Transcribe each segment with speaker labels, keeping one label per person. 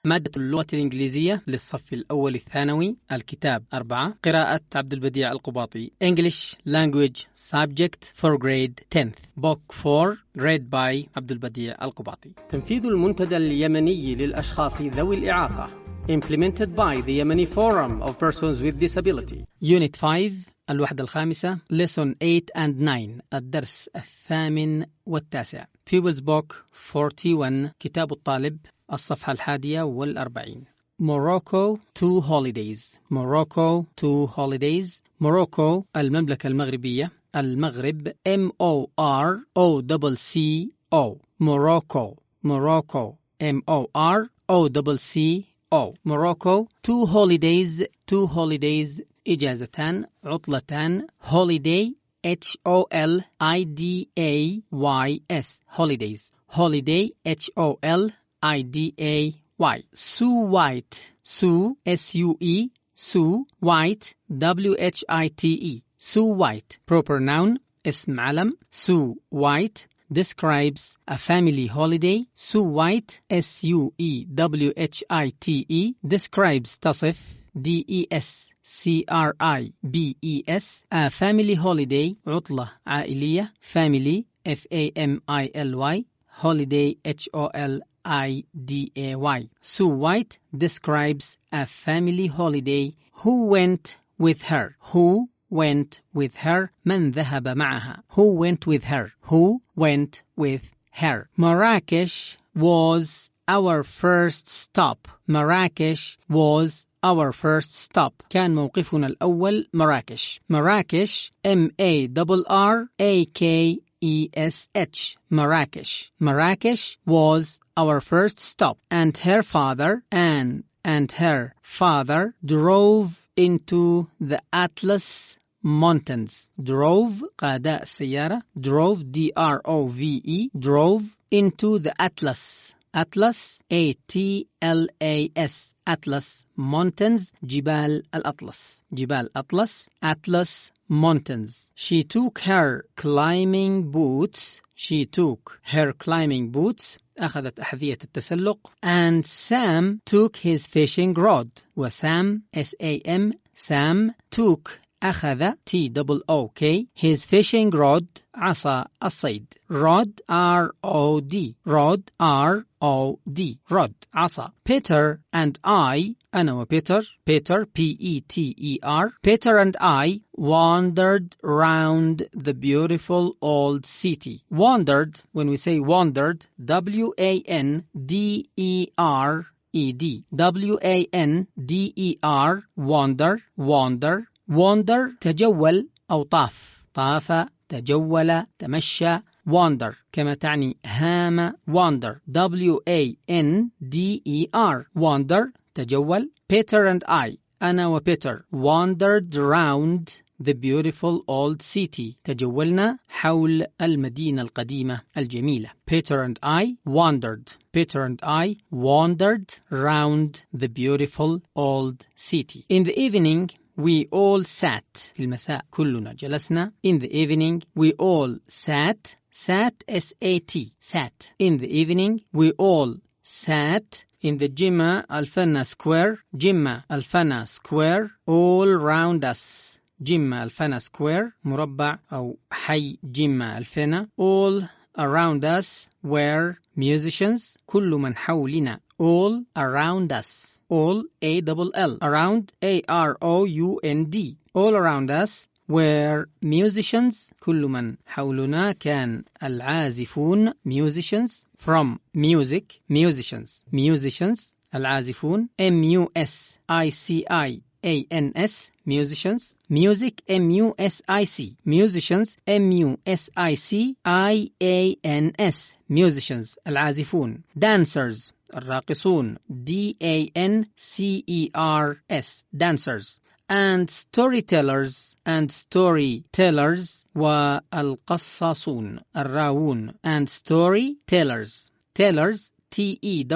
Speaker 1: مادة اللغة الإنجليزية للصف الأول الثانوي، الكتاب 4، قراءة عبد البديع القباطي. English Language Subject for Grade 10th Book 4 Read by عبد البديع القباطي. تنفيذ المنتدى اليمني للأشخاص ذوي الإعاقة Implemented by the Yemeni Forum of Persons with Disability. Unit 5 الوحدة الخامسة Lesson 8 and 9 الدرس الثامن والتاسع. Pupils Book 41 كتاب الطالب الصفحة 41. Morocco to holidays. Morocco to holidays. Morocco المملكة المغربية. المغرب M-O-R-O-C-C-O. Morocco. Morocco M-O-R-O-C-C-O. Morocco. Two holidays. Two holidays. إجازتان عطلتان. Holiday H-O-L-I-D-A-Y-S. Holidays. Holiday H-O-L-I-D-A-Y. Sue White. Sue S-U-E. Sue White W-H-I-T-E. Sue White. Proper noun. اسم علم. Sue White describes a family holiday. Sue White S-U-E-W-H-I-T-E describes تصف D-E-S-C-R-I-B-E-S a family holiday عطلة عائلية. Family F-A-M-I-L-Y holiday H-O-L-I-D-A-Y. Sue White describes a family holiday. Who went with her? Who went with her? من ذهب معها? Who went with her? Who went with her? Marrakesh was our first stop. Marrakesh was our first stop. كان موقفنا الأول مراكش. مراكش M-A-R-R-A-K-E-S-H. Marrakesh. Marrakesh was our first stop. And her father, Anne, and her father drove into the Atlas Mountains. Drove قاد السيارة. Drove D-R-O-V-E. Drove into the Atlas. Atlas A-T-L-A-S. Atlas Mountains. جبال الأطلس. جبال أطلس. Atlas Mountains. She took her climbing boots. She took her climbing boots. أخذت أحذية التسلق. And Sam took his fishing rod. وسام S-A-M. Sam took أخذ T-O-O-K his fishing rod عصا الصيد. Rod R-O-D. Rod R-O-D. Rod عصا. Peter and I أنا وبيتر. Peter P-E-T-E-R. Peter and I wandered round the beautiful old city. Wandered, when we say wandered, W-A-N-D-E-R-E-D. W-A-N-D-E-R. Wander. Wander. wander تجول أو طاف. طاف تجول تمشى. wander كما تعني هام. wander W-A-N-D-E-R. wander تجول. Peter and I أنا وبيتر wandered round the beautiful old city. تجولنا حول المدينة القديمة الجميلة. Peter and I wandered. Peter and I wandered round the beautiful old city. In the evening we all sat. في المساء كلنا جلسنا. In the evening we all sat. Sat S-A-T. Sat. In the evening we all sat in the Jimma Al-Fana Square. Jimma Al-Fana Square. All round us. Jimma Al-Fana Square مربع أو حي جمة الفنا. All around us were musicians. كل من حولنا. All around us. All A-double-L. Around A-R-O-U-N-D. All around us were musicians. كل من حولنا كان العازفون. Musicians from music. Musicians. Musicians. العازفون. M-U-S-I-C-I-A-N-S. Musicians. Music M-U-S-I-C. Musicians M-U-S-I-C-I-A-N-S. Musicians العازفون. Dancers الراقصون. D-A-N-C-E-R-S. Dancers. And storytellers. And storytellers والقصاصون الراوون. And storytellers. Tellers T-E-L-L-E-R-S.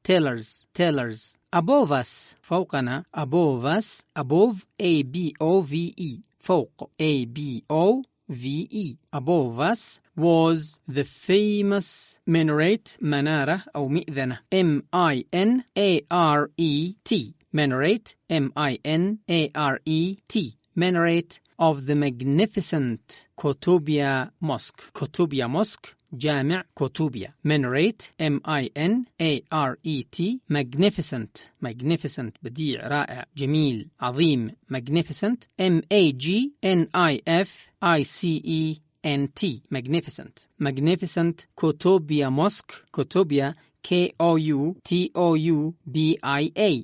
Speaker 1: Tellers. Tellers. Above us فوقنا. Above us. Above A-B-O-V-E. فوق A-B-O Above us was the famous minaret, منارة أو مئذنة. M-I-N-A-R-E-T. Minaret, M-I-N-A-R-E-T. Minaret of the magnificent Qutubiyya Mosque. Qutubiyya Mosque جامع قطوبيا. Minaret, M-I-N-A-R-E-T. Magnificent, magnificent بديع رائع جميل عظيم. Magnificent, M-A-G-N-I-F-I-C-E-N-T. Magnificent, magnificent Qutubiyya Mosque. Qutubiyya K-O-U-T-O-U-B-I-A.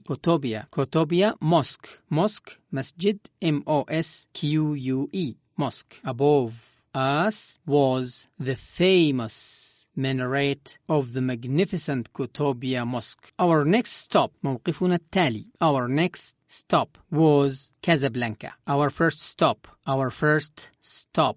Speaker 1: Qutubiyya, Qutubiyya Mosque. Mosque, مسجد M-O-S-Q-U-E. Mosque. Above us was the famous minaret of the magnificent Qutubiyya Mosque. Our next stop, موقفنا التالي. Our next stop was Casablanca. Our first stop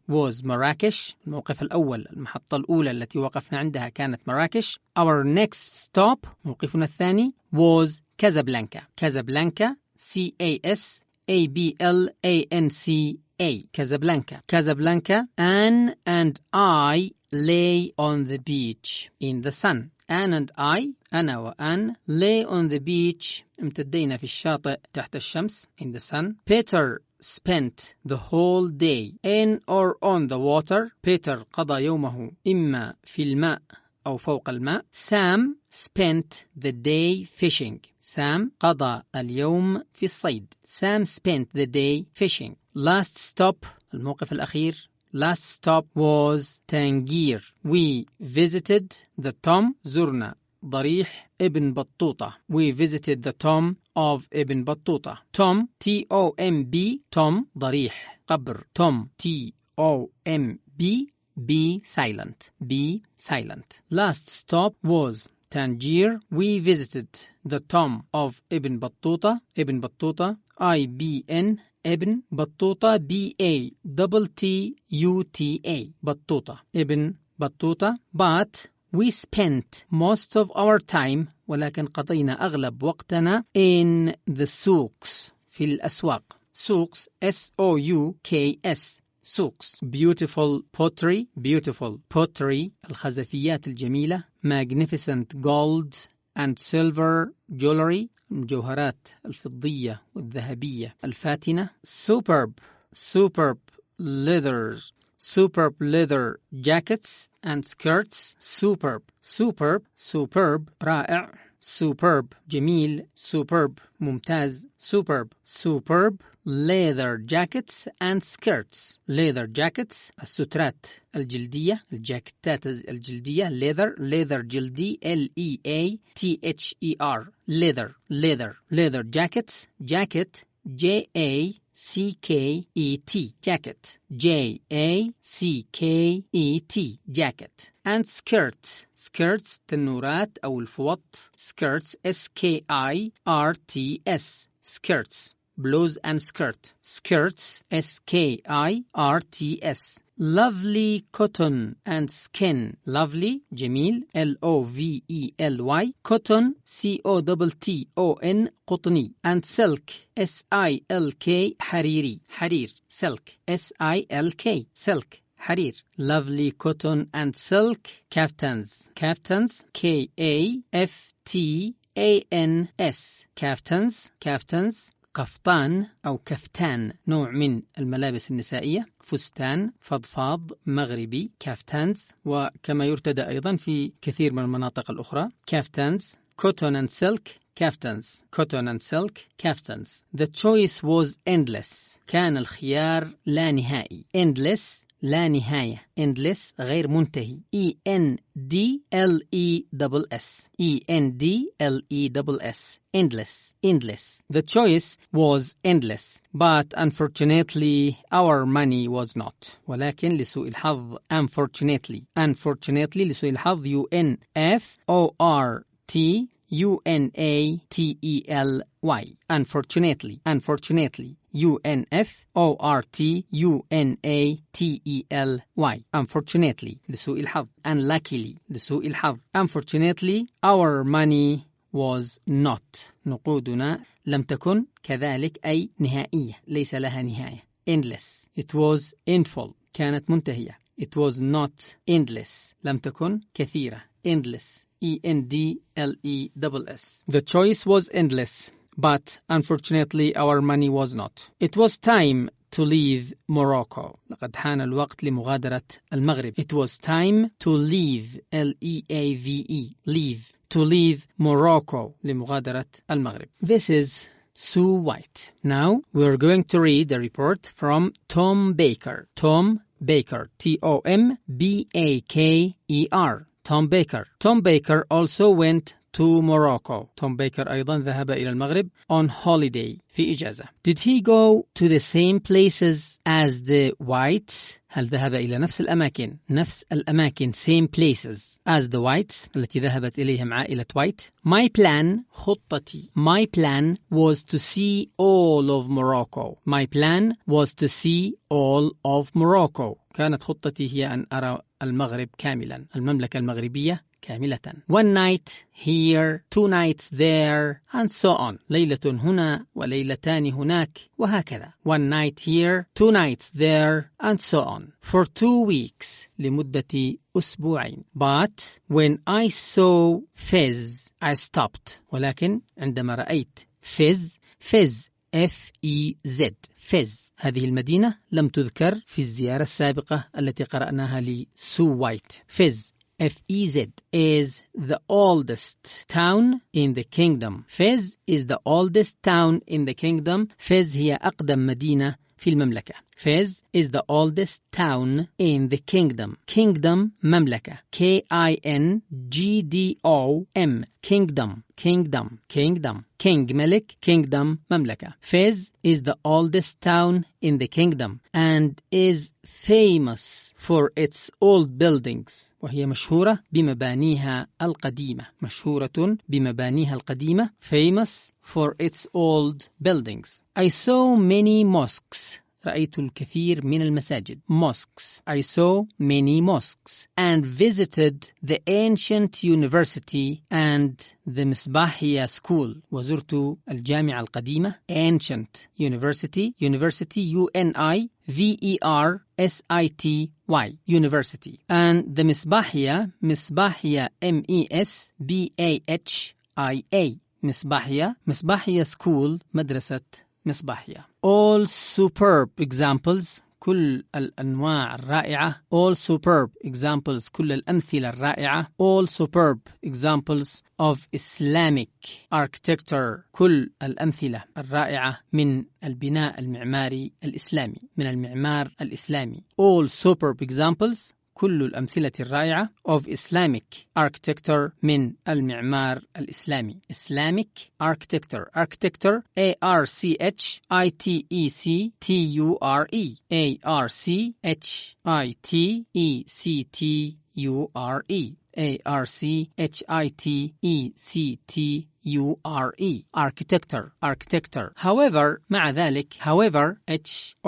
Speaker 1: was Marrakesh. الموقف الأول، المحطة الأولى التي وقفنا عندها كانت مراكش. Our next stop، موقفنا الثاني، was Casablanca. Casablanca, C-A-S-A-B-L-A-N-C-A. Casablanca. Casablanca. Anne and I lay on the beach in the sun. Anne and I، أنا وأن، lay on the beach، امتدينا في الشاطئ تحت الشمس، in the sun. Peter spent the whole day in or on the water. Peter قضى يومه إما في الماء أو فوق الماء. Sam spent the day fishing. Sam قضى اليوم في الصيد. Sam spent the day fishing. Last stop، الموقف الأخير. Last stop was Tangier. We visited the tomb. زرنا ضريح ابن بطوطة. We visited the tomb of ابن بطوطة. Tomb, T-O-M-B. Tomb ضريح قبر. Tomb, T-O-M-B. Be silent. Be silent. Last stop was Tangier. We visited the tomb of Ibn Battuta. Ibn Battuta, I-B-N, Ibn Battuta, B-A-T-T-U-T-A. Battuta. Ibn Battuta. But we spent most of our time، ولكن قضينا أغلب وقتنا in the souks، في الأسواق. Souks, S-O-U-K-S. Souks. Beautiful pottery. Beautiful pottery. الخزفيات الجميلة. Magnificent gold and silver jewelry. الجوهرات الفضية والذهبية الفاتنة. Superb. Superb leathers. Superb leather jackets and skirts. Superb. Superb. Superb. رائع. Superb. جميل. Superb. ممتاز. Superb. Superb. Leather jackets and skirts. Leather jackets، السترات الجلدية، الجاكيتات الجلدية. Leather، leather جلدي، L-E-A-T-H-E-R. Leather، leather. Leather jackets. Jacket، J-A-C-K-E-T. Jacket. J-A-C-K-E-T. Jacket. And skirts. Skirts، تنورات أو الفوط. Skirts، S-K-I-R-T-S. Skirts. Blouse and skirt. Skirts, S-K-I-R-T-S. Lovely cotton and skin. Lovely, جميل, L-O-V-E-L-Y. Cotton, C-O-T-T-O-N, قطني. And silk, S-I-L-K, حريري. حرير, silk, S-I-L-K, silk. حرير. Lovely cotton and silk kaftans. Kaftans, K-A-F-T-A-N-S. Kaftans, kaftans. قفطان أو كفتان، نوع من الملابس النسائية. فستان، فضفاض، مغربي. كافتانز، وكما يرتدى أيضا في كثير من المناطق الأخرى. كافتانز. Cotton and silk kaftans. Cotton and silk kaftans. The choice was endless. كان الخيار لا نهائي. Endless، لا نهاية. Endless، غير منتهي. E-N-D-L-E-S-S. E-N-D-L-E-S-S. Endless. Endless. The choice was endless. But unfortunately, our money was not. ولكن لسوء الحظ. Unfortunately. Unfortunately لسوء الحظ. U-N-F-O-R-T-U-N-A-T-E-L-Y. Unfortunately. Unfortunately. U-N-F-O-R-T-U-N-A-T-E-L-Y. Unfortunately لسوء الحظ. Unluckily لسوء الحظ. Unfortunately our money was not. نقودنا لم تكن كذلك، أي نهائية، ليس لها نهاية. Endless. It was endful. كانت منتهية. It was not endless. لم تكن كثيرة. Endless. E-N-D-L-E-S-S. The choice was endless, but unfortunately our money was not. It was time to leave Morocco. لقد حان الوقت لمغادرة المغرب. It was time to leave L-E-A-V-E. Leave. To leave Morocco. لمغادرة المغرب. This is Sue White. Now we're going to read the report from Tom Baker. Tom Baker. T-O-M-B-A-K-E-R. Tom Baker. Tom Baker also went to Morocco. Tom Baker أيضا ذهب إلى المغرب on holiday. في إجازة. Did he go to the same places as the Whites? هل ذهب إلى نفس الأماكن؟ نفس الأماكن. Same places as the Whites التي ذهبت إليهم عائلة وايت. My plan. خطتي. My plan was to see all of Morocco. My plan was to see all of Morocco. كانت خطتي هي أن أرى المغرب كاملا. المملكة المغربية كاملة. One night here, 2 nights there, and so on. ليلة هنا وليلتان هناك وهكذا. 1 night here, 2 nights there, and so on. For 2 weeks. لمدة أسبوعين. But when I saw Fez, I stopped. ولكن عندما رأيت Fez, F-E-Z, Fez. هذه المدينة لم تذكر في الزيارة السابقة التي قرأناها لسو وايت. Fez, F-E-Z, is the oldest town in the kingdom. Fez is the oldest town in the kingdom. Fez هي أقدم مدينة في المملكة. Fez is the oldest town in the kingdom. Kingdom مملكة. K-I-N-G-D-O-M. Kingdom. Kingdom. Kingdom. King ملك. Kingdom مملكة. Fez is the oldest town in the kingdom and is famous for its old buildings. وهي مشهورة بمبانيها القديمة. مشهورة بمبانيها القديمة. Famous for its old buildings. I saw many mosques. رأيت الكثير من المساجد. Mosques. I saw many mosques and visited the ancient university and the Misbahiyya school. وزرت الجامعة القديمة. Ancient university. University U-N-I-V-E-R-S-I-T-Y. University. And the Misbahiyya. Misbahiyya M-E-S-B-A-H-I-A. Misbahiyya. Misbahiyya school. مدرسة مصباحية. All superb examples. كل الأنواع الرائعة. All superb examples. كل الأمثلة الرائعة. All superb examples of Islamic architecture. كل الأمثلة الرائعة من البناء المعماري الإسلامي. من المعمار الإسلامي. All superb examples. كل الأمثلة الرائعة of Islamic architecture. من المعمار الإسلامي. Islamic architecture. Architecture A-R-C-H-I-T-E-C-T-U-R-E. A-R-C-H-I-T-E-C-T-U-R-E. A-R-C-H-I-T-E-C-T-U-R-E. Architecture. Architecture. However, مع ذلك. However, H-O-W-E-V-E-R.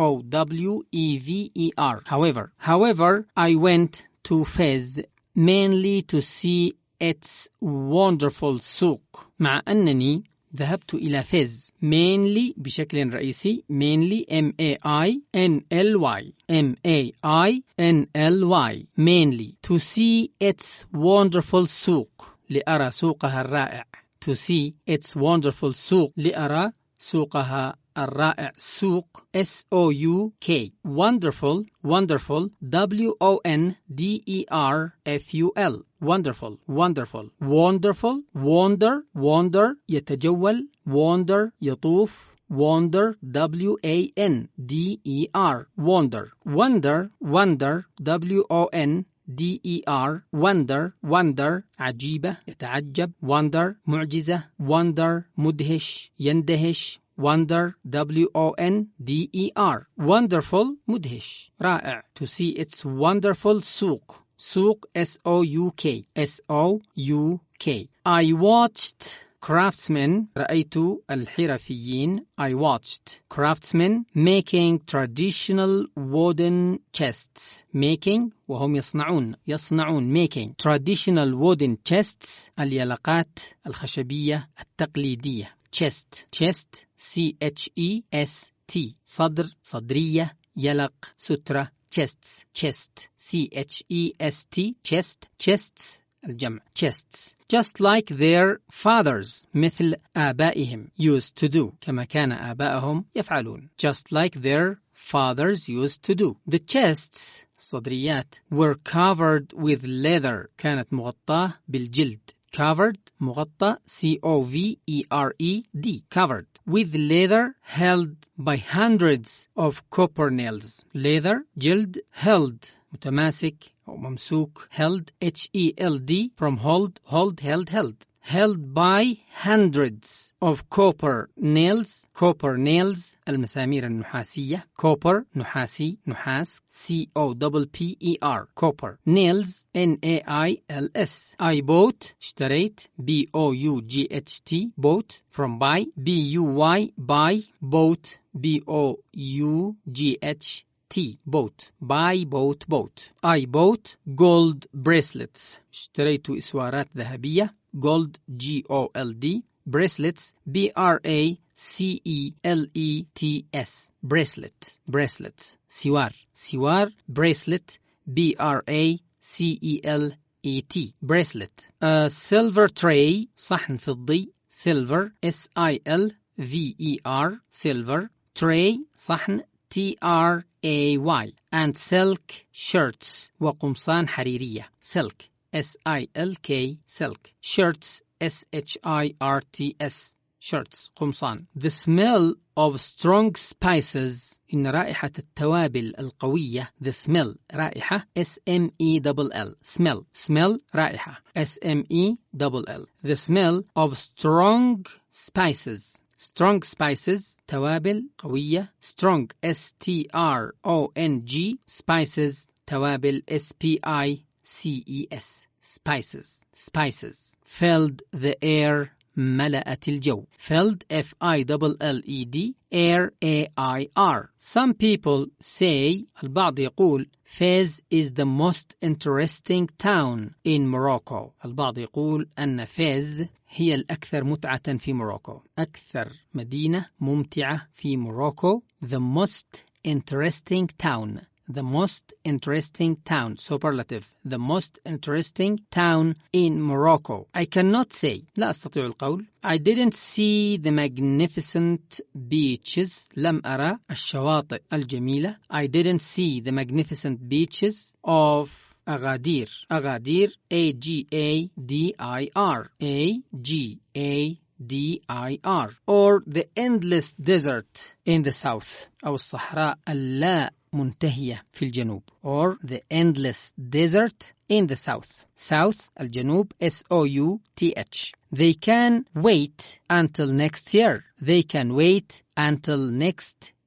Speaker 1: However. However, I went to Fez mainly to see its wonderful سوق. مع أنني ذهبت إلى فيز mainly بشكل رئيسي. mainly M-A-I-N-L-Y. M-A-I-N-L-Y. mainly to see its wonderful سوق. لأرى سوقها الرائع. to see its wonderful سوق. لأرى سوقها الرائع. سوق S-O-U-K. wonderful. wonderful W-O-N-D-E-R-F-U-L. wonderful. wonderful. wonderful. wander. wander يتجول. wander يطوف. wander W-A-N-D-E-R. wander. wonder. wonder W-O-N-D-E-R. wonder. wonder عجيبة يتعجب. wonder معجزة. wonder مدهش يندهش. wonder W-O-N-D-E-R. wonderful مدهش رائع. to see its wonderful سوق. سوق S-O-U-K. S-O-U-K. I watched craftsmen. رأيت الحرفيين. I watched craftsmen making traditional wooden chests. making وهم يصنعون making traditional wooden chests. اليلقات الخشبية التقليدية. chest. chest C-H-E-S-T. صدر صدرية. يلق سترة. chests, chest, C-H-E-S-T, chest, chests, الجمع chests. Just like their fathers, مثل آبائهم, used to do, كما كان آبائهم يفعلون. Just like their fathers used to do. The chests, الصدريات, were covered with leather, كانت مغطاة بالجلد. Covered, مغطى, C-O-V-E-R-E-D, covered, with leather held by hundreds of copper nails. Leather, جلد, held, متماسك أو ممسوك, held, H-E-L-D, from hold, held, held by hundreds of copper nails, المسامير النحاسية, copper, نحاسي, نحاس, C-O-P-P-E-R, copper, nails, N-A-I-L-S. I bought, اشتريت, B-O-U-G-H-T, bought, from buy, B-U-Y, buy, bought, B-O-U-G-H-T, bought, buy, bought. I bought gold bracelets, اشتريت إسوارات ذهبية, gold, G-O-L-D, bracelets, B-R-A-C-E-L-E-T-S, bracelets, سوار, bracelet, B-R-A-C-E-L-E-T, bracelet. A silver tray, صحن فضي, silver, S-I-L-V-E-R, silver, tray, صحن, T-R-A-Y, and silk shirts, وقمصان حريرية, silk, S-I-L-K, silk, shirts, S-H-I-R-T-S, shirts, قمصان. The smell of strong spices, إن رائحة التوابل القوية, the smell, رائحة, S-M-E-L-L, smell, رائحة, S-M-E-L-L. The smell of strong spices, توابل قوية, strong, S-T-R-O-N-G, spices, توابل, S-P-I-C-E-S, spices, filled the air, ملأت الجو, filled, F-I-L-L-E-D, air, A-I-R. Some people say, البعض يقول, Fez is the most interesting town in Morocco. البعض يقول أن فez هي الأكثر متعة في موروكو, أكثر مدينة ممتعة في موروكو, the most interesting town, superlative, the most interesting town in Morocco. I cannot say, لا أستطيع القول, I didn't see the magnificent beaches, لم أرى الشواطئ الجميلة, I didn't see the magnificent beaches of أغادير, A-G-A-D-I-R, A-G-A-D-I-R, or the endless desert in the south, أو الصحراء اللا منتهية في الجنوب, or the endless desert in the south, الجنوب, S-O-U-T-H. They can wait until next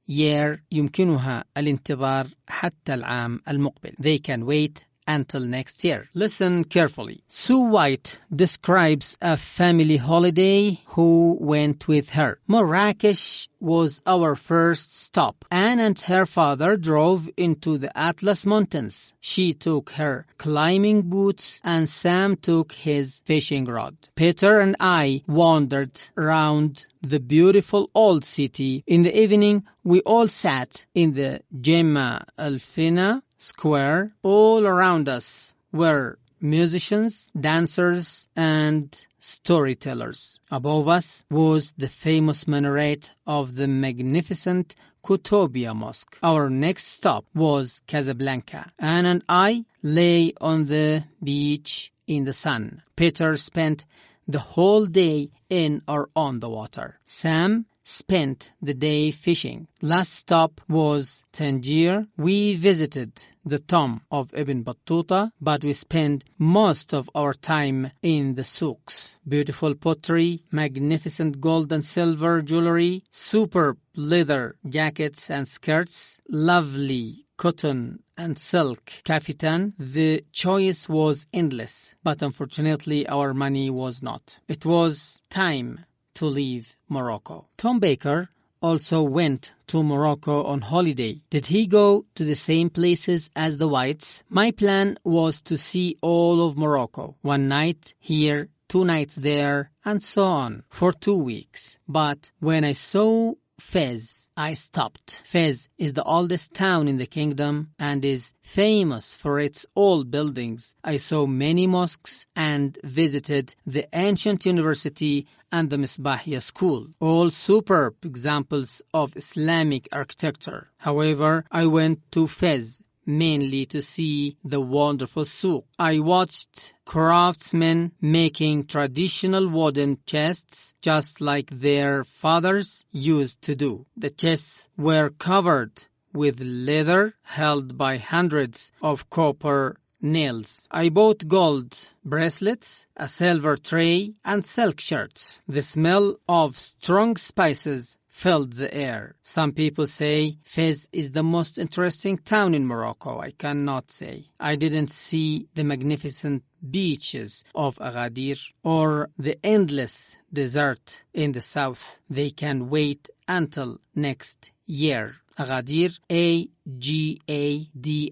Speaker 1: year, يمكنها الانتظار حتى العام المقبل, they can wait until next year. Listen carefully. Sue White describes a family holiday who went with her. Marrakesh was our first stop. Anne and her father drove into the Atlas Mountains. She took her climbing boots and Sam took his fishing rod. Peter and I wandered around the beautiful old city. In the evening, we all sat in the Gemma Alfina Square. All around us were musicians, dancers, and storytellers. Above us was the famous minaret of the magnificent Kutubia Mosque. Our next stop was Casablanca. Anne and I lay on the beach in the sun. Peter spent the whole day in or on the water. Sam spent the day fishing. Last stop was Tangier. We visited the tomb of Ibn Battuta, but we spent most of our time in the souks. Beautiful pottery, magnificent gold and silver jewelry, superb leather jackets and skirts, lovely cotton and silk kaftan. The choice was endless, but unfortunately our money was not. It was time to leave Morocco. Tom Baker also went to Morocco on holiday. Did he go to the same places as the Whites? My plan was to see all of Morocco. 1 night here, 2 nights there, and so on, for 2 weeks. But when I saw Fez. I stopped. Fez is the oldest town in the kingdom and is famous for its old buildings. I saw many mosques and visited the ancient university and the Misbahiyya school, all superb examples of Islamic architecture. However, I went to Fez mainly to see the wonderful souk. I watched craftsmen making traditional wooden chests just like their fathers used to do. The chests were covered with leather held by hundreds of copper nails. I bought gold bracelets, a silver tray, and silk shirts. The smell of strong spices filled the air. Some people say Fez is the most interesting town in Morocco. I cannot say. I didn't see the magnificent beaches of Agadir or the endless desert in the south. They can wait until next year. Agadir,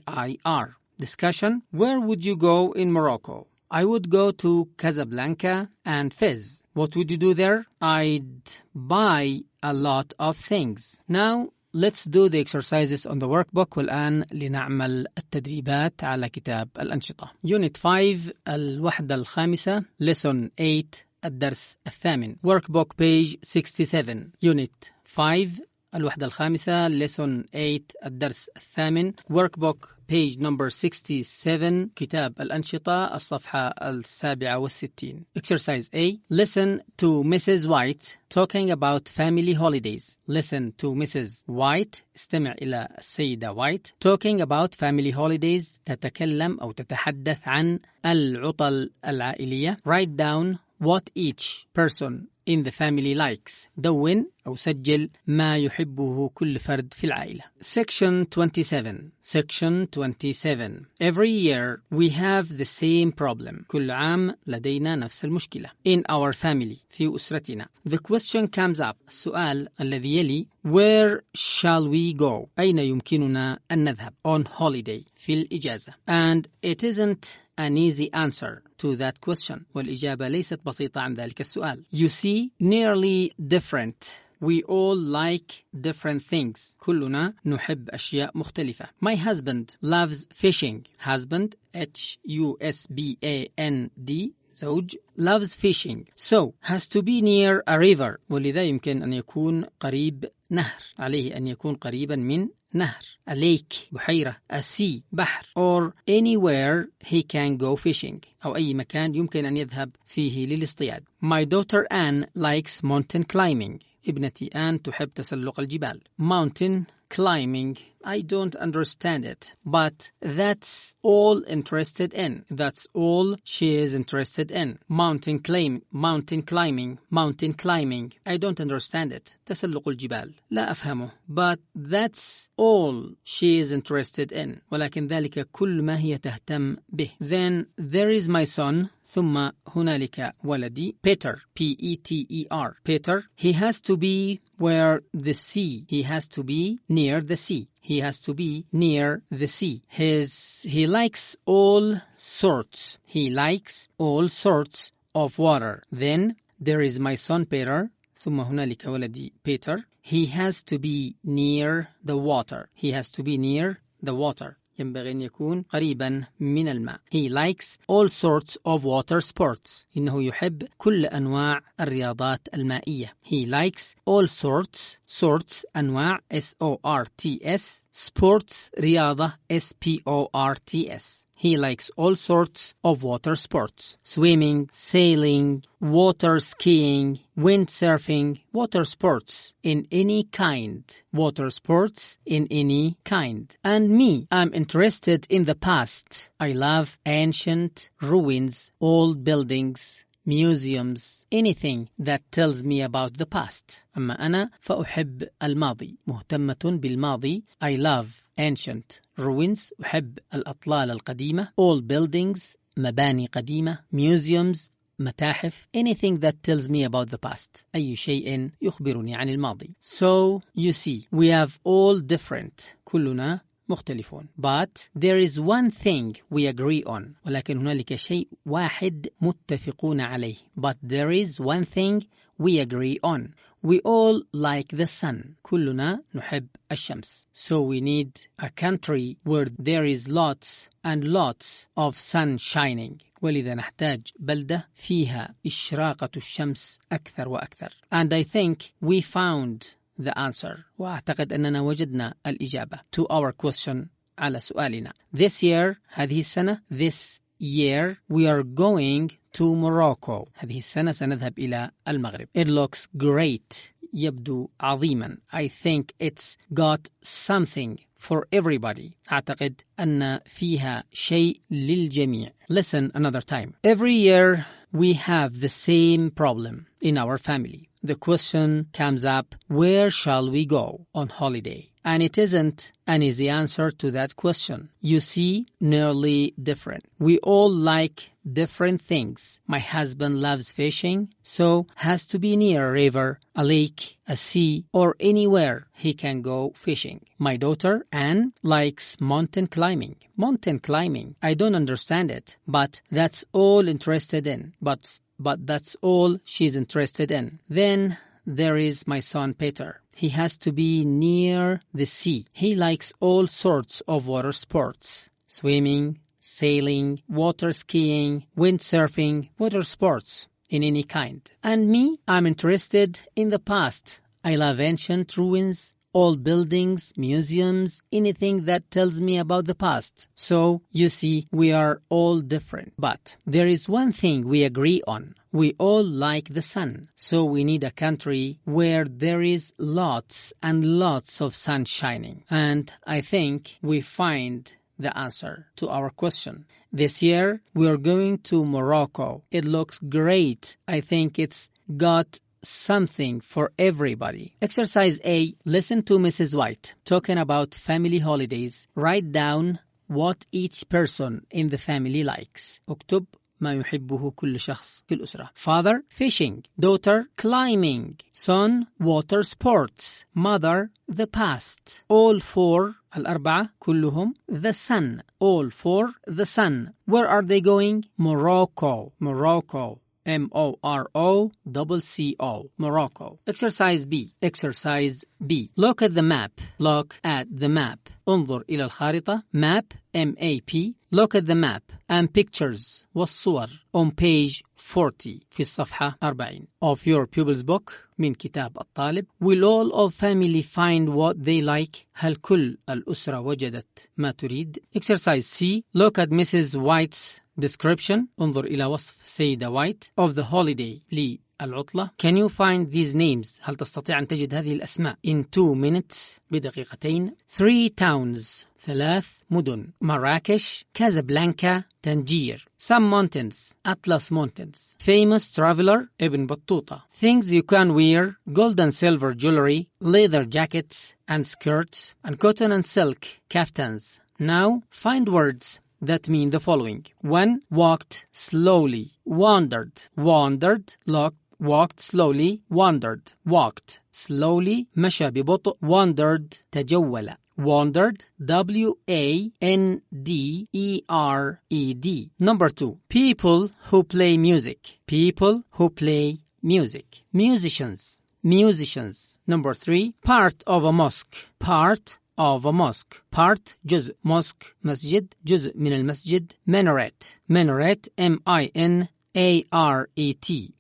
Speaker 1: Agadir. Discussion: where would you go in Morocco? I would go to Casablanca and Fez. What would you do there? I'd buy a lot of things. Now let's do the exercises on the workbook. والآن لنعمل التدريبات على كتاب الأنشطة. Unit 5 الوحدة الخامسة Lesson 8 الدرس الثامن. Workbook page 67. Unit 5 الوحدة الخامسة Lesson 8 الدرس الثامن. Workbook page number 67 كتاب الأنشطة الصفحة 67. Exercise A. Listen to Mrs. White talking about family holidays. Listen to Mrs. White. استمع إلى السيدة White talking about family holidays. تتكلم أو تتحدث عن العطل العائلية. Write down what each person in the family likes. دون أو سجل ما يحبه كل فرد في العائلة. Section 27. Section 27. Every year we have the same problem. كل عام لدينا نفس المشكلة. In our family. في أسرتنا. The question comes up. السؤال الذي يلي: Where shall we go? أين يمكننا أن نذهب? On holiday. في الإجازة. And it isn't an easy answer to that question. والإجابة ليست بسيطة عن ذلك السؤال. You see, nearly different. We all like different things. كلنا نحب أشياء مختلفة. My husband loves fishing. Husband, Husband, زوج, loves fishing. So, has to be near a river. ولذا يمكن أن يكون قريب نهر. عليه أن يكون قريبا من نهر. A lake, بحيرة. A sea, بحر. Or anywhere he can go fishing. أو أي مكان يمكن أن يذهب فيه للاصطياد. My daughter Anne likes mountain climbing. ابنتي آن تحب تسلق الجبال. Mountain climbing. I don't understand it, but that's all interested in. That's all she is interested in. Mountain climbing. I don't understand it. تسلق الجبال. لا أفهمه, but that's all she is interested in. ولكن ذلك كل ما هي تهتم به. Then there is my son. ثم هنالك ولدي Peter. Peter. Peter. He has to be where the sea. He has to be near the sea. He has to be near the sea. He likes all sorts. He likes all sorts of water. Then there is my son Peter. ثم هنالك ولدي Peter. He has to be near the water. He has to be near the water. ينبغي أن يكون قريبا من الماء. He likes all sorts of water sports. إنه يحب كل أنواع الرياضات المائية. He likes all sorts أنواع SORTS sports رياضة SPORTS. He likes all sorts of water sports. Swimming, sailing, water skiing, windsurfing, water sports in any kind. Water sports in any kind. And me, I'm interested in the past. I love ancient ruins, old buildings, museums, anything that tells me about the past. أما أنا فأحب الماضي. مهتمة بالماضي. I love ancient ruins. أحب الأطلال القديمة. Old buildings. مباني قديمة. Museums. متاحف. Anything that tells me about the past. أي شيء يخبرني عن الماضي. So, you see, we have all different. كلنا مختلفون. But there is one thing we agree on. ولكن هنالك شيء واحد متفقون عليه. But there is one thing we agree on. We all like the sun. كلنا نحب الشمس. So we need a country where there is lots and lots of sun shining. ولذا نحتاج بلدة فيها إشراقة الشمس أكثر وأكثر. And I think we found the answer. وأعتقد أننا وجدنا الإجابة to our question على سؤالنا. This year, هذه السنة, this year we are going to Morocco. هذه السنة سنذهب إلى المغرب. It looks great. يبدو عظيما. I think it's got something for everybody. أعتقد أن فيها شيء للجميع. Listen another time. Every year we have the same problem in our family. The question comes up, where shall we go on holiday? And it isn't an easy answer to that question. You see, nearly different. We all like different things. My husband loves fishing, so has to be near a river, a lake, a sea, or anywhere he can go fishing. My daughter, Anne, likes mountain climbing. Mountain climbing. I don't understand it, but that's all interested in. But that's all she's interested in. Then there is my son Peter. He has to be near the sea. He likes all sorts of water sports. Swimming, sailing, water skiing, windsurfing, water sports in any kind. And me, I'm interested in the past. I love ancient ruins, old buildings, museums, anything that tells me about the past. So, you see, we are all different. But there is one thing we agree on. We all like the sun. So we need a country where there is lots and lots of sun shining. And I think we find the answer to our question. This year, we are going to Morocco. It looks great. I think it's got something for everybody. Exercise A. Listen to Mrs. White talking about family holidays. Write down what each person in the family likes. اكتب ما يحبه كل شخص في الأسرة. Father, fishing. Daughter, climbing. Son, water sports. Mother, the past. All four, الأربعة كلهم, the sun. All four, the sun. Where are they going? Morocco. Morocco. M-O-R-O-C-C-O. Morocco. Exercise B. Exercise B. Look at the map. Look at the map. انظر إلى الخارطة. Map. M-A-P. Look at the map and pictures والصور on page 40 في الصفحة 40 of your pupil's book من كتاب الطالب. Will all of family find what they like? هل كل الأسرة وجدت ما تريد؟ Exercise C. Look at Mrs. White's description. انظر إلى وصف السيدة White of the holiday للعطلة. Can you find these names? هل تستطيع أن تجد هذه الأسماء in 2 minutes بدقيقتين؟ 3 towns. 3 مدن. مراكش, كازابلانكا, تنجير. Some mountains. Atlas Mountains. Famous traveler, ابن بطوطة. Things you can wear, gold and silver jewelry, leather jackets and skirts, and cotton and silk kaftans. Now, find words that mean the following. 1. Walked slowly. Wandered. Wandered. Walked slowly. Wandered. Walked slowly. مشى ببطء. Wandered. تجول. Wandered. W-A-N-D-E-R-E-D. Number 2. People who play music. People who play music. Musicians. Musicians. Number 3. Part of a mosque. Part of a mosque. Part جزء. Mosque مسجد. جزء من المسجد. Minaret. Minaret. M-I-N-A-R-E-T.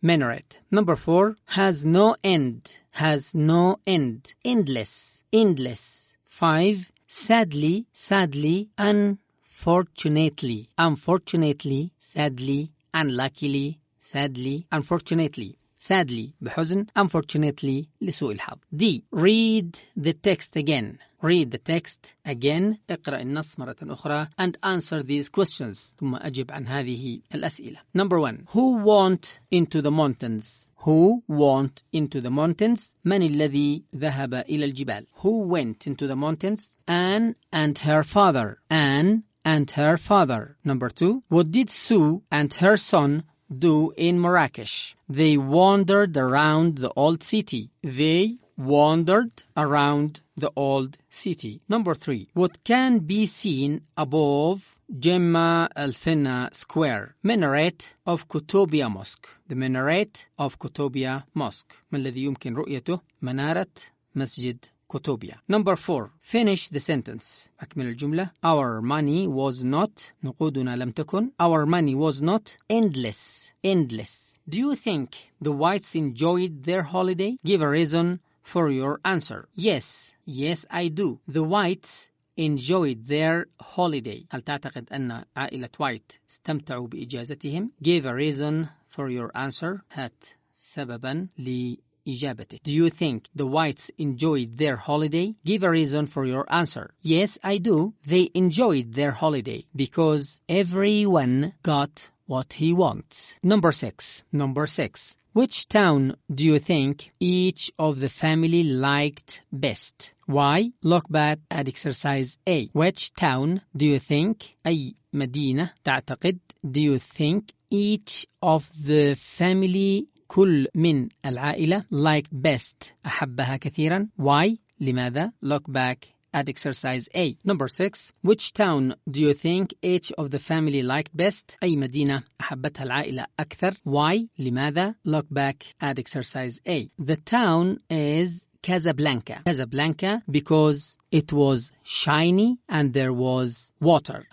Speaker 1: Minaret. Number 4. Has no end. Has no end. Endless. Endless. 5. Sadly. Sadly. Unfortunately. Unfortunately. Sadly. Unluckily. Sadly. Unfortunately. Sadly بحزن. Unfortunately لسوء الحظ. D. Read the text again. Read the text again. اقرأ النص مرة أخرى and answer these questions. ثم أجب عن هذه الأسئلة. Number 1. Who went into the mountains? Who went into the mountains? من الذي ذهب إلى الجبال? Who went into the mountains? Anne and her father. Anne and her father. Number 2. What did Sue and her son do in Marrakesh? They wandered around the old city. They wandered around the old city. Number 3. What can be seen above Gemma Elfina Square? Minaret of Kutubia Mosque. The minaret of Kutubia Mosque. ما الذي يمكن رؤيته؟ منارة مسجد كوتوبيا. Number 4. Finish the sentence. أكمل الجملة. Our money was not. نقودنا لم تكن. Our money was not endless. Endless. Do you think the whites enjoyed their holiday? Give a reason for your answer. Yes. Yes, I do. The whites enjoyed their holiday. هل تعتقد أن عائلة وايت استمتعوا بإجازتهم؟ Give a reason for your answer. هات سببا لإجابتك. Do you think the whites enjoyed their holiday? Give a reason for your answer. Yes, I do. They enjoyed their holiday because everyone got what he wants. Number 6. Number 6. Which town do you think each of the family liked best? Why? Look back at exercise A. Which town do you think, أي مدينة تعتقد, do you think each of the family, كل من العائلة, liked best, أحبها كثيرا? Why? لماذا? Look back at exercise A. Number 6. Which town do you think each of the family liked best? أي مدينة أحبتها العائلة أكثر? Why? لماذا? Look back at exercise A. The town is Casablanca. Casablanca because it was shiny and there was water.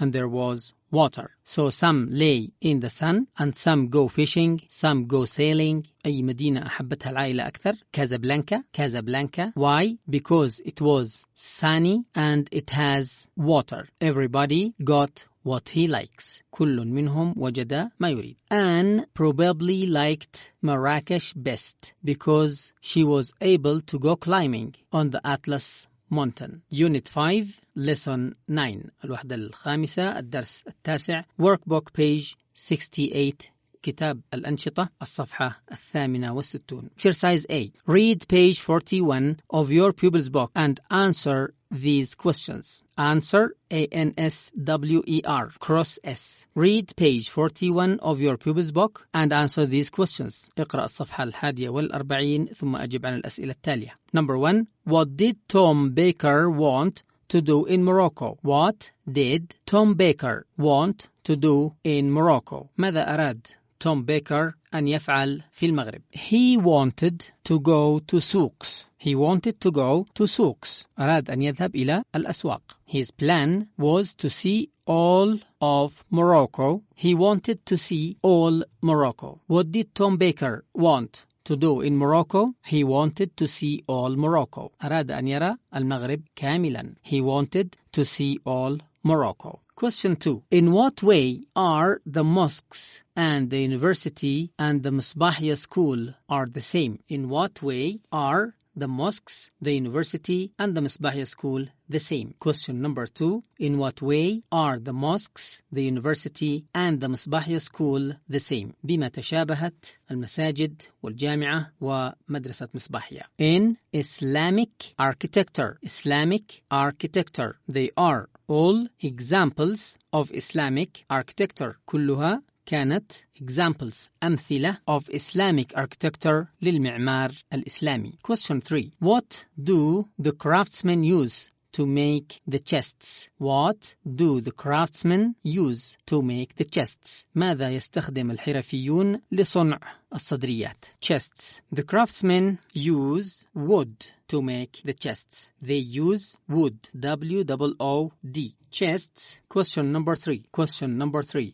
Speaker 1: So some lay in the sun and some go fishing, some go sailing. أي مدينة أحبتها العائلة أكثر؟ Casablanca. Why? Because it was sunny and it has water. Everybody got what he likes. كل منهم وجد ما يريد. Anne probably liked Marrakesh best because she was able to go climbing on the Atlas Mountain. Unit 5, Lesson 9. الوحدة الخامسة، الدرس التاسع. Workbook page 68. كتاب الأنشطة، الصفحة 68. Exercise A. Read page 41 of your pupil's book and answer these questions. Answer, A-N-S-W-E-R, cross S. Read page 41 of your pupil's book and answer these questions. اقرأ الصفحة 41 ثم أجب عن الأسئلة التالية. Number 1. What did Tom Baker want to do in Morocco? What did Tom Baker want to do in Morocco? ماذا أراد توم بيكر أن يفعل في المغرب؟ He wanted to go to souks. أراد أن يذهب إلى الأسواق. His plan was to see all of Morocco. He wanted to see all Morocco. What did Tom Baker want to do in Morocco? He wanted to see all Morocco. أراد أن يرى المغرب كاملا. He wanted to see all Morocco. Question 2. In what way are the mosques and the university and the Misbahiyya school are the same? In what way are the mosques, the university and the Misbahiyya school the same? Question number 2. In what way are the mosques, the university and the Misbahiyya school the same? بما تشابهت المساجد والجامعة ومدرسة مصباحية. In Islamic architecture. They are all examples of Islamic architecture. كلها كانت examples أمثلة of Islamic architecture للمعمار الإسلامي. Question 3. What do the craftsmen use to make the chests? What do the craftsmen use to make the chests? ماذا يستخدم الحرفيون لصنع الصدريات؟ Chests. The craftsmen use wood to make the chests. They use wood. W-O-O-D. Chests. Question number 3.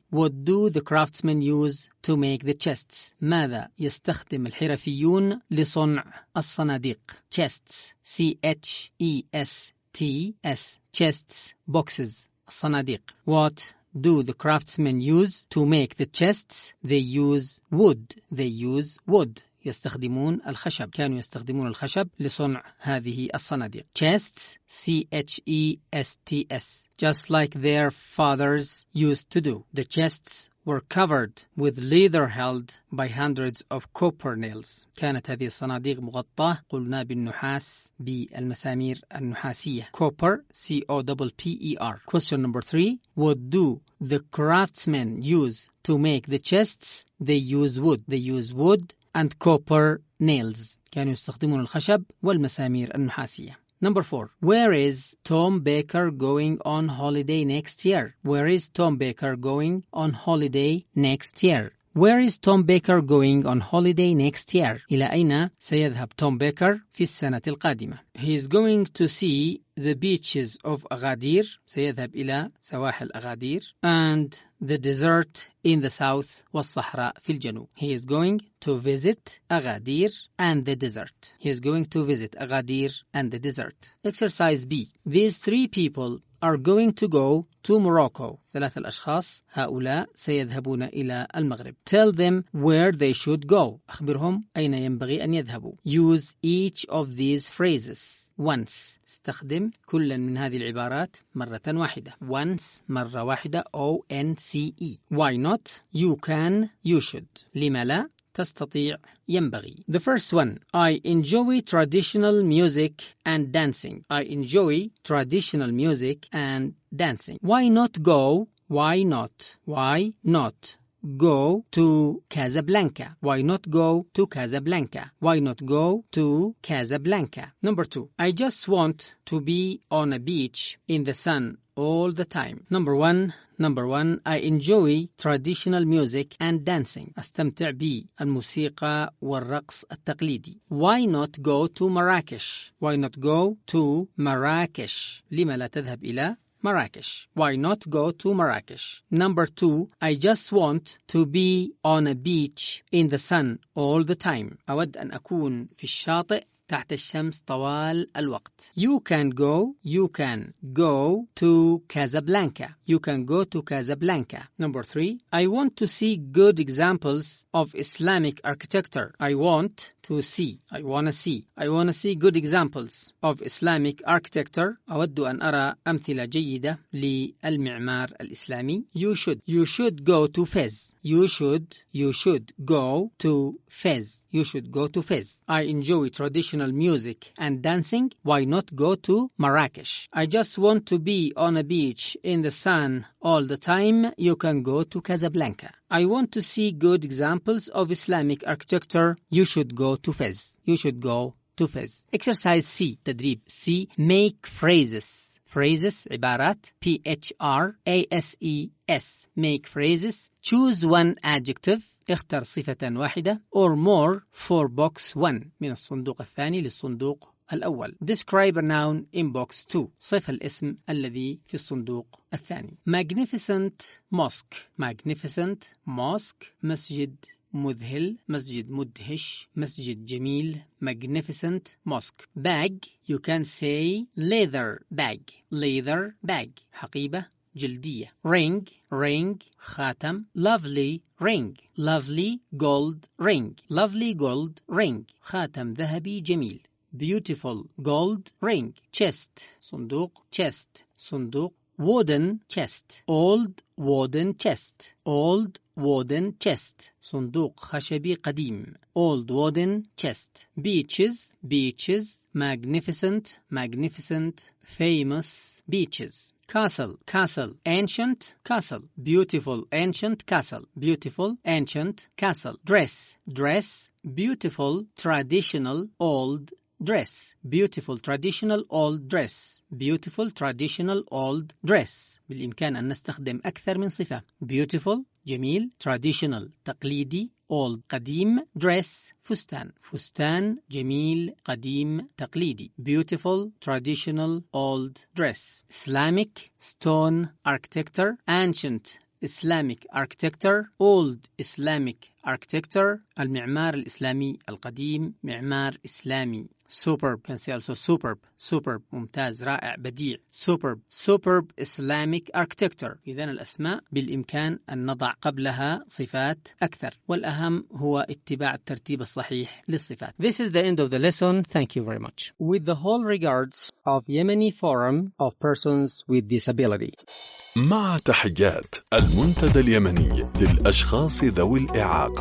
Speaker 1: What do the craftsmen use to make the chests? ماذا يستخدم الحرفيون لصنع الصناديق؟ Chests. C-H-E-S-T-S. Chests. Boxes. الصناديق. What do the craftsmen use to make the chests? They use wood. يستخدمون الخشب. كانوا يستخدمون الخشب لصنع هذه الصناديق. Chests. C-H-E-S-T-S. Just like their fathers used to do. The chests were covered with leather held by hundreds of copper nails. كانت هذه الصناديق مغطاة قلنا بالنحاس بالمسامير النحاسية. Copper. C-O-P-P-E-R. Question number 3. What do the craftsmen use to make the chests? They use wood and copper nails. كانوا يستخدمون الخشب والمسامير النحاسية. Number 4. Where is Tom Baker going on holiday next year? Where is Tom Baker going on holiday next year? Where is Tom Baker going on holiday next year? إلى أين سيذهب توم بيكر في السنة القادمة؟ He is going to see the beaches of أغادير. سيذهب إلى سواحل أغادير. And the desert in the south. والصحراء في الجنوب. He is going to visit أغادير and the desert. He is going to visit أغادير and the desert. Exercise B. These 3 people are going to go to Morocco. 3 الأشخاص هؤلاء سيذهبون إلى المغرب. Tell them where they should go. أخبرهم أين ينبغي أن يذهبوا. Use each of these phrases once. استخدم كل من هذه العبارات مرة واحدة. Once مرة واحدة. O-N-C-E. Why not? You can. You should. لما لا؟ تستطيع. ينبغي. The first one. I enjoy traditional music and dancing. I enjoy traditional music and dancing. Why not go? Why not? Why not go to Casablanca? Why not go to Casablanca? Why not go to Casablanca? Number 2. I just want to be on a beach in the sun all the time. Number 1. I enjoy traditional music and dancing. أستمتع بالموسيقى والرقص التقليدي. Why not go to Marrakesh? Why not go to Marrakesh? لما لا تذهب إلى Marrakesh? Why not go to Marrakesh? Number 2. I just want to be on a beach in the sun all the time. أود أن أكون في الشاطئ تحت الشمس طوال الوقت. You can go to Casablanca. You can go to Casablanca. Number 3. I want to see good examples of Islamic architecture. I want to see good examples of Islamic architecture. أود أن أرى أمثلة جيدة للمعمار الإسلامي. You should go to Fez. You should go to Fez. You should go to Fez. I enjoy traditional music and dancing. Why not go to Marrakesh? I just want to be on a beach in the sun all the time. You can go to Casablanca. I want to see good examples of Islamic architecture. You should go to Fez. You should go to Fez. Exercise C. تدريب C. Make phrases. Phrases عبارات. P-H-R-A-S-E-S. Make phrases. Choose one adjective. اختر صفة واحدة or more for box 1 من الصندوق الثاني للصندوق الأول. Describe a noun in box 2. صف الاسم الذي في الصندوق الثاني. Magnificent mosque. Magnificent mosque. مسجد مذهل. مسجد مدهش. مسجد جميل. Magnificent mosque. Bag. You can say leather bag. Leather bag. حقيبة جلدية. Ring. خاتم. Lovely ring. Lovely gold ring. Lovely gold ring. خاتم ذهبي جميل. Beautiful gold ring. Chest. صندوق. Chest. صندوق. Wooden chest. Old wooden chest. Old wooden chest. صندوق خشبي قديم. Old wooden chest. Beaches. Magnificent. Famous beaches. Castle. Ancient castle. Beautiful ancient castle. Dress. Beautiful traditional old dress. بالإمكان أن نستخدم أكثر من صفة. Beautiful جميل. Traditional تقليدي. Old قديم. Dress فستان جميل قديم تقليدي. Beautiful traditional old dress. Islamic stone architecture. Ancient Islamic architecture. Old Islamic architecture. المعمار الإسلامي القديم. معمار إسلامي. Superb. Can say also superb. ممتاز رائع بديع. Superb Islamic architecture. إذن الأسماء بالإمكان أن نضع قبلها صفات أكثر والأهم هو اتباع الترتيب الصحيح للصفات. This is the end of the lesson. Thank you very much. With the whole regards of Yemeni Forum of Persons with Disability.
Speaker 2: مع تحيات المنتدى اليمني للأشخاص ذوي الإعاقة.